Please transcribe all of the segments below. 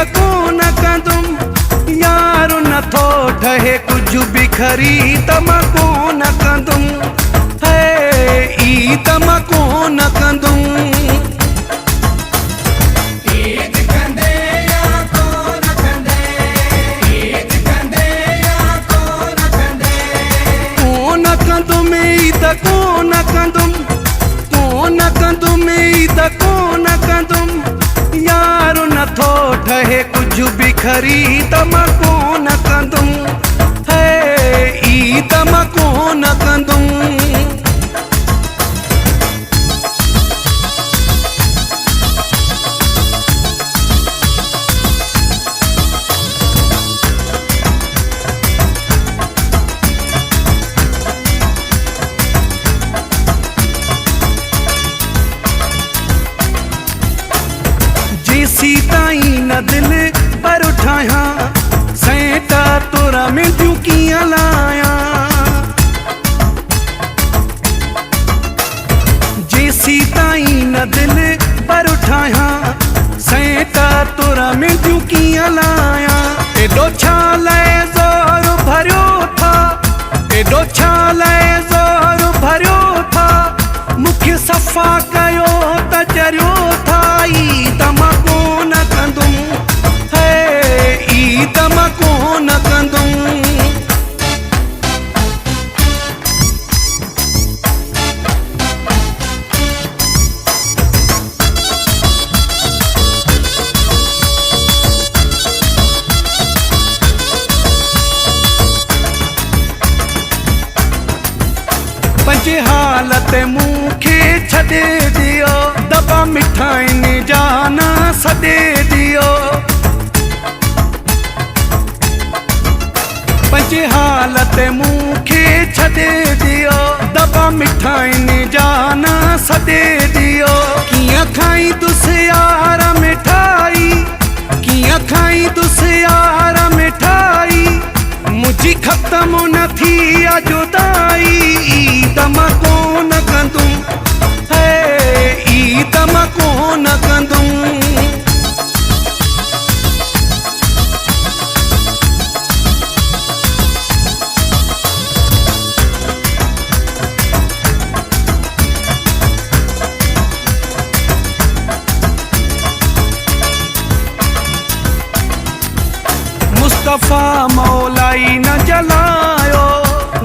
त कोन कंदुम, यार नथो ठहे कुछ भी खरी त मां कोन कंदुम, है ई त मां कोन कंदुम। कोन कंदुम, कोन कंदुम त कोन कंदुम, यार नथो ठहे कुछ भी खरी त मां कोन कंदुम, है ई त मां कोन कंदुम। सीताई न दिल पर उठाया, सैटा तोरा में तू किया लाया, जे सीताई न दिल पर उठाया, सैटा तोरा में तू किया लाया। एडो छाले ज़ोर भरियो था, एडो छाले ज़ोर भरियो था, मुख्य सफ़ा कयो त चरियो था, ई त मां कोन कंदुम, है ई त मां कोन कंदुम। पंजे हालत मूंखे छॾे दियो, दॿा मिठाइनि जा ना सॾे दियो, पंजे हालत मूंखे छॾे दियो, दॿा मिठाइनि जा ना सॾे दियो। कीअं खाईंदुसि यार मिठाई, कीअं खाईंदुसि यार मिठाई, मुंहिंजी ख़तमु न थी आ जुदाई, ई त मां कोन कंदुम, है ई त मां कोन कंदुम। मुस्तफ़ा मौलाई न जलायो,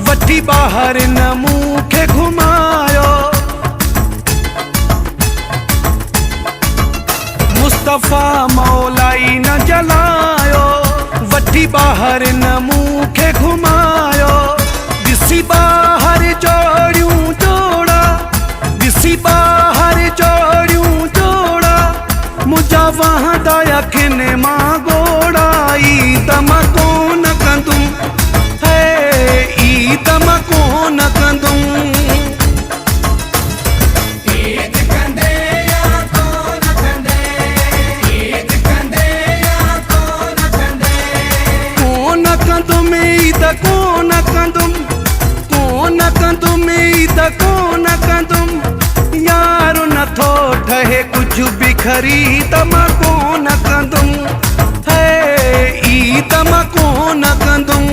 वठी ॿाहिरि न मूंखे घुमायो, मुस्तफ़ा मौलाई न जलायो, वठी ॿाहिरि न मूंखे घुमायो। ॾिसी ॿाहिरि जोड़ियूं जोड़ा, ॾिसी ॿाहिरि जोड़ियूं जोड़ा, मुंहिंजा वहंदा अखियुनि मां गोड़ा, ई त मां कोन कंदुम, है ई त मां कोन कंदुम। कोन कंदुम ई त कोन कंदुम, कोन कंदुम ई त कोन कंदुम, यार नथो ठहे कुछ भी खरी त मां कोन कंदुम, है ई त मां कोन कंदुम।